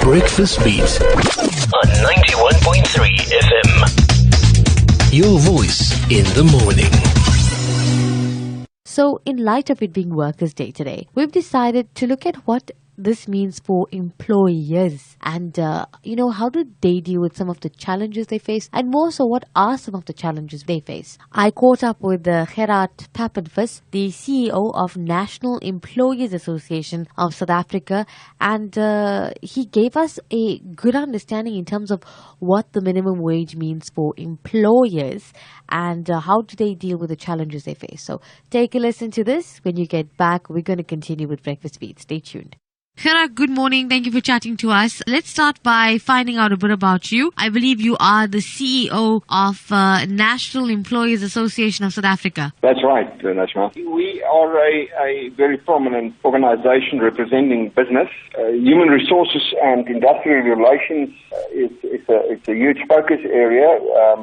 Breakfast Beat on 91.3 FM. Your voice in the morning. So, in light of it being Workers' Day today, we've decided to look at what this means for employers and, how do they deal with some of the challenges they face, and more so, what are some of the challenges they face. I caught up with Gerhard Papenfus, the CEO of National Employers Association of South Africa, and he gave us a good understanding in terms of what the minimum wage means for employers and how do they deal with the challenges they face. So take a listen to this. When you get back, we're going to continue with Breakfast Beat. Stay tuned. Gerhard, good morning. Thank you for chatting to us. Let's start by finding out a bit about you. I believe you are the CEO of National Employers Association of South Africa. That's right, Nashma. We are a very prominent organization representing business. Human resources and industrial relations it's a huge focus area.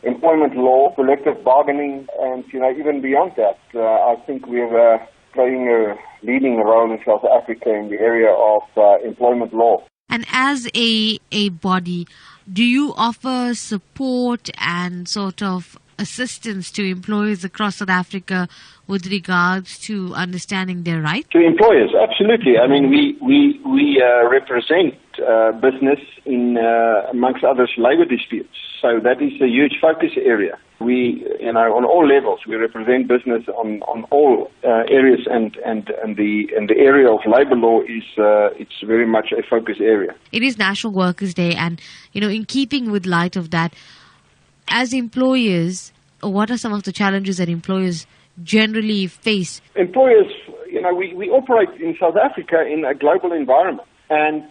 Employment law, collective bargaining, and even beyond that. I think we're playing a leading role in South Africa in the area of employment law. And as a body, do you offer support and sort of assistance to employers across South Africa with regards to understanding their rights? To employers, absolutely. I mean, we represent business in, amongst others, labor disputes. So that is a huge focus area. We, on all levels, we represent business on all areas, and the area of labor law is it's very much a focus area. It is National Workers' Day, and in keeping with light of that, as employers, what are some of the challenges that employers generally face? Employers, we operate in South Africa in a global environment, and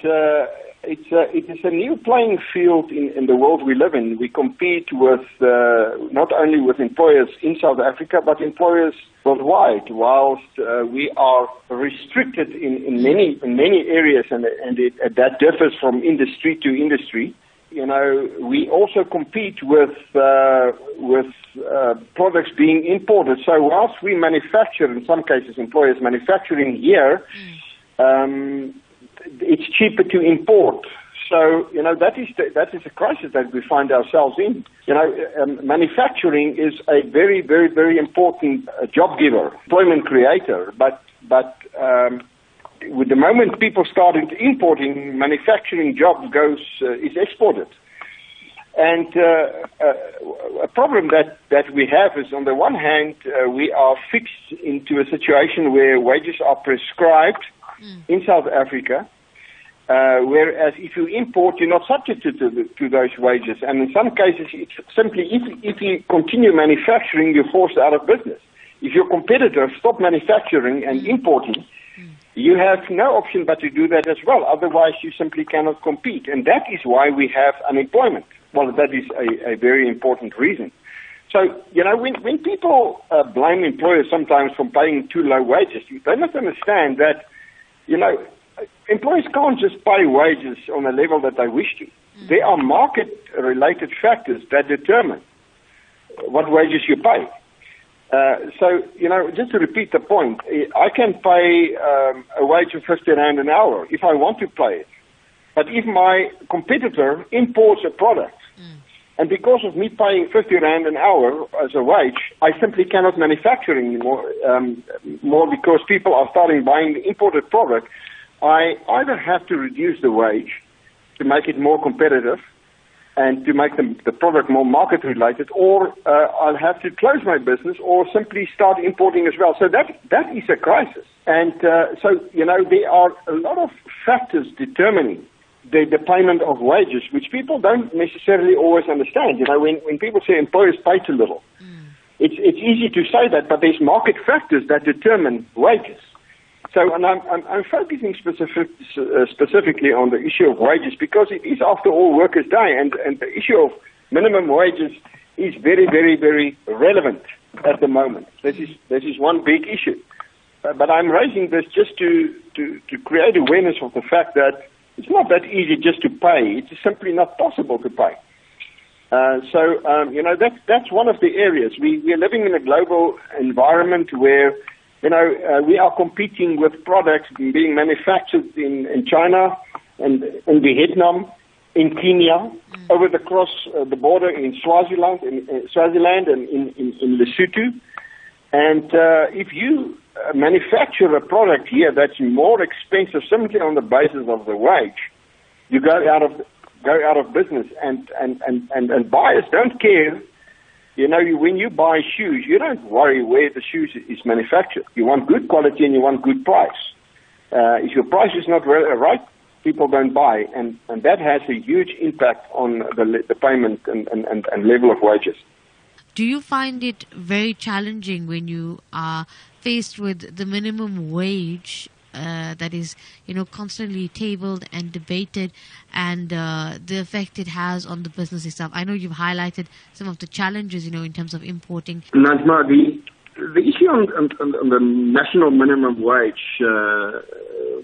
it is a new playing field in the world we live in. We compete with not only with employers in South Africa, but employers worldwide. Whilst we are restricted in many areas, and that differs from industry to industry. We also compete with products being imported. So whilst we manufacture, in some cases, employers manufacturing here. It's cheaper to import. So, that is a crisis that we find ourselves in. Manufacturing is a very, very, very important job giver, employment creator. But with the moment people start importing, manufacturing jobs is exported. And a problem that we have is, on the one hand, we are fixed into a situation where wages are prescribed in South Africa, whereas if you import, you're not subject to those wages. And in some cases, it's simply, if you continue manufacturing, you're forced out of business. If your competitors stop manufacturing and importing, you have no option but to do that as well. Otherwise, you simply cannot compete. And that is why we have unemployment. Well, that is a very important reason. So, when people blame employers sometimes for paying too low wages, they must understand that employers can't just pay wages on a level that they wish to. There are market-related factors that determine what wages you pay. So, just to repeat the point, I can pay a wage of 50 Rand an hour if I want to pay it. But if my competitor imports a product, and because of me paying 50 Rand an hour as a wage, I simply cannot manufacture anymore, more because people are starting buying the imported product, I either have to reduce the wage to make it more competitive and to make the product more market-related, or I'll have to close my business or simply start importing as well. So that is a crisis. And so, there are a lot of factors determining the payment of wages, which people don't necessarily always understand. When people say employers pay too little, it's easy to say that, but there's market factors that determine wages. So, and I'm focusing specifically on the issue of wages because it is, after all, Workers' Day, and the issue of minimum wages is very, very, very relevant at the moment. This is one big issue. But I'm raising this just to create awareness of the fact that it's not that easy just to pay. It's simply not possible to pay. That's one of the areas. We are living in a global environment where, we are competing with products being manufactured in China and in Vietnam, in Kenya, over the cross the border in Swaziland, and in Lesotho. And if you manufacture a product here that's more expensive simply on the basis of the wage, you go out of business. And buyers don't care. You know, when you buy shoes, you don't worry where the shoes is manufactured. You want good quality and you want good price. If your price is not right, people don't buy, and that has a huge impact on the payment and level of wages. Do you find it very challenging when you are faced with the minimum wage that is, constantly tabled and debated, and the effect it has on the business itself? I know you've highlighted some of the challenges, in terms of importing. Nazma, the issue on the national minimum wage,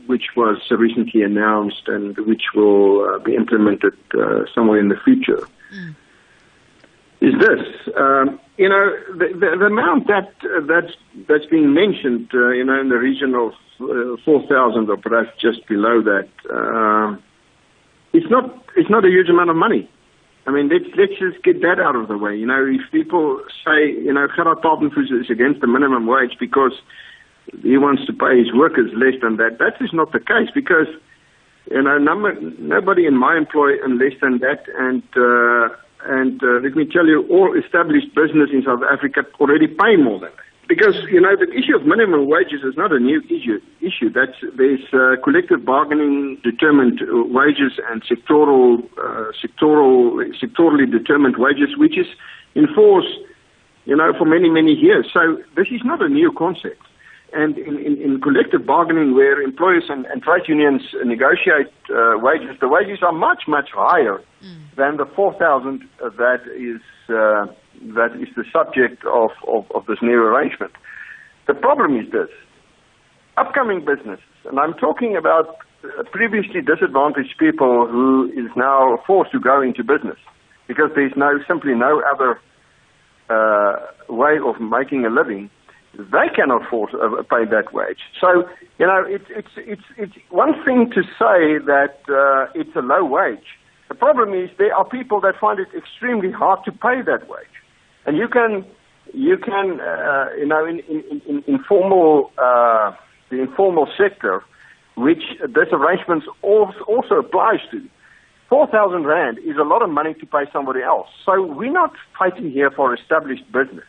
which was recently announced and which will be implemented somewhere in the future, is this. The amount that's being mentioned, in the region of 4,000 or perhaps just below that, it's not a huge amount of money. I mean, let's just get that out of the way. If people say, Gerhard Papenfus is against the minimum wage because he wants to pay his workers less than that, that is not the case, because, nobody in my employ earn less than that, and let me tell you, all established business in South Africa already pay more than that. Because, the issue of minimum wages is not a new issue. There's collective bargaining determined wages and sectorally determined wages, which is in force, for many, many years. So this is not a new concept. And in collective bargaining, where employers and trade unions negotiate wages, the wages are much, much higher than the 4,000 that is the subject of this new arrangement. The problem is this. Upcoming businesses, and I'm talking about previously disadvantaged people who is now forced to go into business because there's simply no other way of making a living. They cannot pay that wage. So, it's one thing to say that it's a low wage. The problem is there are people that find it extremely hard to pay that wage. And you can, in informal, the informal sector, which this arrangement also applies to, 4,000 Rand is a lot of money to pay somebody else. So we're not fighting here for established business.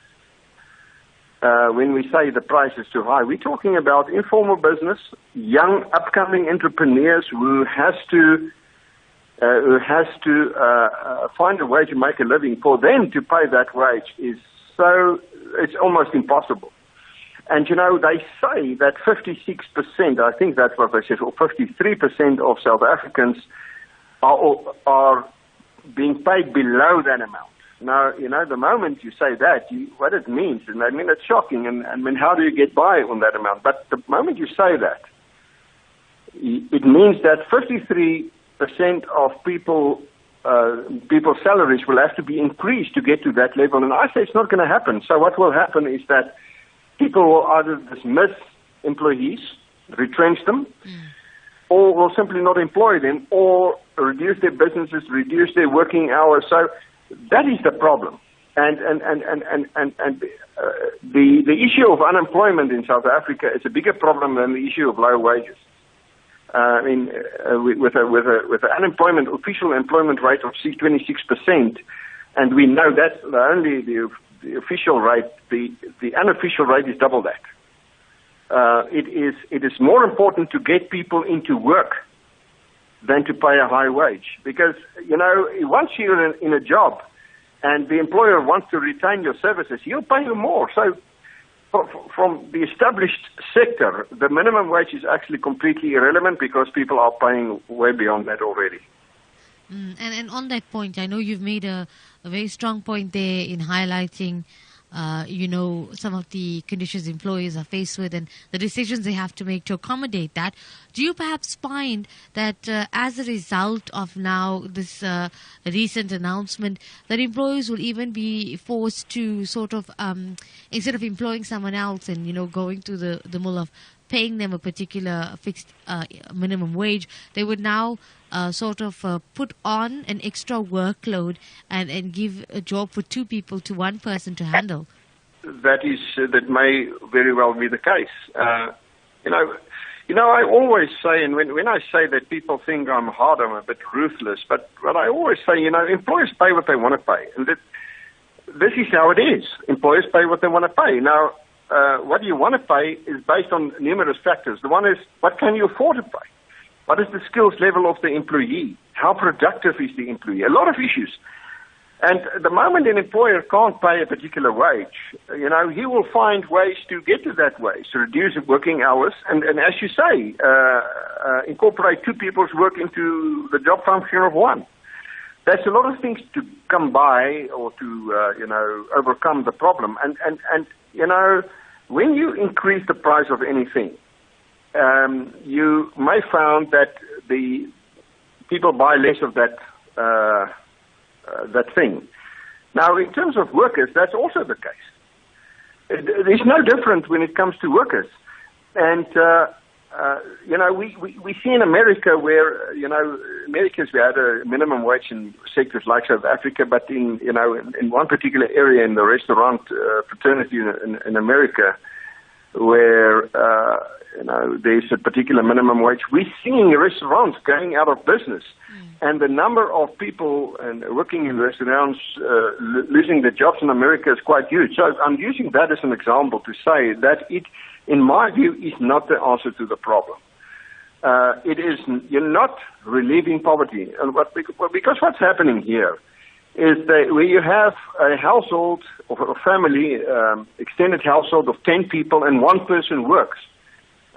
When we say the price is too high, we're talking about informal business, young upcoming entrepreneurs who has to find a way to make a living. For them to pay that wage it's almost impossible. And they say that 56%, I think that's what they said, or 53% of South Africans are being paid below that amount. Now, the moment you say that, what it means, and I mean, it's shocking, and how do you get by on that amount? But the moment you say that, it means that 53% of people's salaries will have to be increased to get to that level. And I say it's not going to happen. So what will happen is that people will either dismiss employees, retrench them, or will simply not employ them, or reduce their businesses, reduce their working hours. So that is the problem. And the issue of unemployment in South Africa is a bigger problem than the issue of low wages. With an unemployment, official employment rate of 26%, and we know that's only the official rate. The unofficial rate is double that. It is more important to get people into work than to pay a high wage, because once you're in a job and the employer wants to retain your services, he'll pay you more. So from the established sector, the minimum wage is actually completely irrelevant because people are paying way beyond that already. And on that point, I know you've made a very strong point there in highlighting some of the conditions employers are faced with and the decisions they have to make to accommodate that. Do you perhaps find that as a result of now this recent announcement, that employers will even be forced to sort of, instead of employing someone else and, going through the mill of paying them a particular fixed minimum wage, they would now put on an extra workload and give a job for 2 people to 1 person to handle. That may very well be the case. I always say, and when I say that people think I'm hard, I'm a bit ruthless, but I always say, employers pay what they want to pay. And this is how it is. Employers pay what they want to pay. Now, what you want to pay is based on numerous factors. The one is, what can you afford to pay? What is the skills level of the employee? How productive is the employee? A lot of issues. And the moment an employer can't pay a particular wage, he will find ways to get to that wage, to reduce working hours, and as you say, incorporate 2 people's work into the job function of 1. There's a lot of things to come by or to, overcome the problem. And when you increase the price of anything, you may find that the people buy less of that thing. Now, in terms of workers, that's also the case. It's no different when it comes to workers. And, we see in America where, Americans, we had a minimum wage in sectors like South Africa, but in one particular area in the restaurant fraternity in America where, there's a particular minimum wage, we're seeing restaurants going out of business. And the number of people working in restaurants losing their jobs in America is quite huge. So I'm using that as an example to say that it, in my view, is not the answer to the problem. You're not relieving poverty. Because what's happening here is that where you have a household or a family, extended household of 10 people and 1 person works.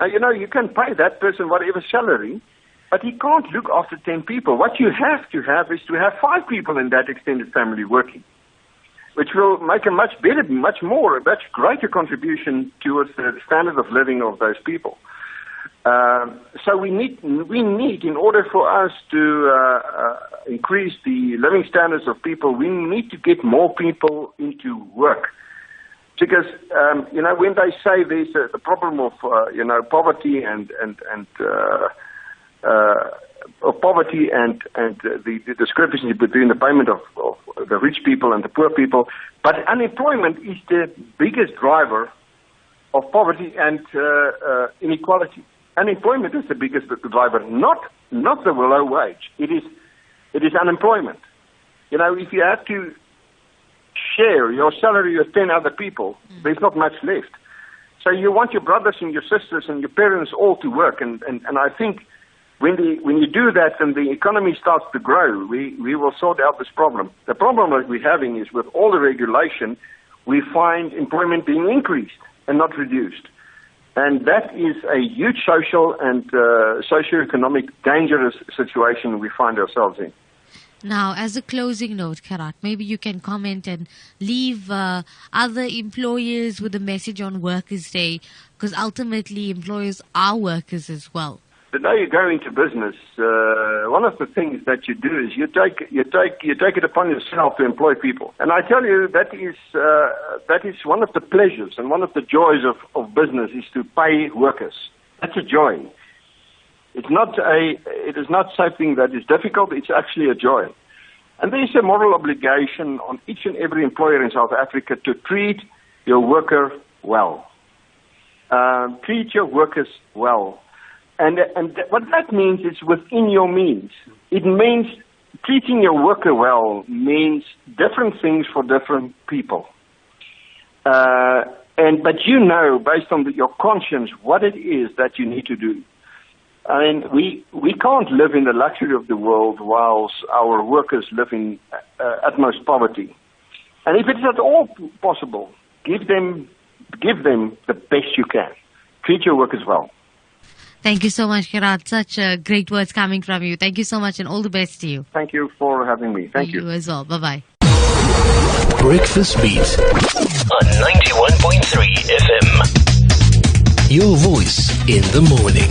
You can pay that person whatever salary, but he can't look after 10 people. What you have to have is to have 5 people in that extended family working, which will make a much greater contribution towards the standard of living of those people. So we need, in order for us to increase the living standards of people, we need to get more people into work. Because, when they say there's the problem of, poverty and the discrepancy between the payment of the rich people and the poor people. But unemployment is the biggest driver of poverty and inequality. Unemployment is the biggest driver, not the low wage. It is unemployment. If you have to share your salary with 10 other people, there's not much left. So you want your brothers and your sisters and your parents all to work, and I think when you do that and the economy starts to grow, we will sort out this problem. The problem that we're having is with all the regulation, we find employment being increased and not reduced. And that is a huge social and socio-economic dangerous situation we find ourselves in. Now, as a closing note, Gerhard, maybe you can comment and leave other employers with a message on Workers' Day, because ultimately employers are workers as well. The day you go into business, one of the things that you do is you take it upon yourself to employ people. And I tell you, that is one of the pleasures and one of the joys of business is to pay workers. That's a joy. It is not something that is difficult. It's actually a joy. And there is a moral obligation on each and every employer in South Africa to treat your worker well. Treat your workers well. And what that means is within your means. It means treating your worker well means different things for different people. But based on your conscience, what it is that you need to do. I mean, we can't live in the luxury of the world whilst our workers live in utmost poverty. And if it's at all possible, give them the best you can. Treat your workers well. Thank you so much, Gerhard. Such great words coming from you. Thank you so much and all the best to you. Thank you for having me. Thank you. You as well. Bye-bye. Breakfast Beat on 91.3 FM. Your voice in the morning.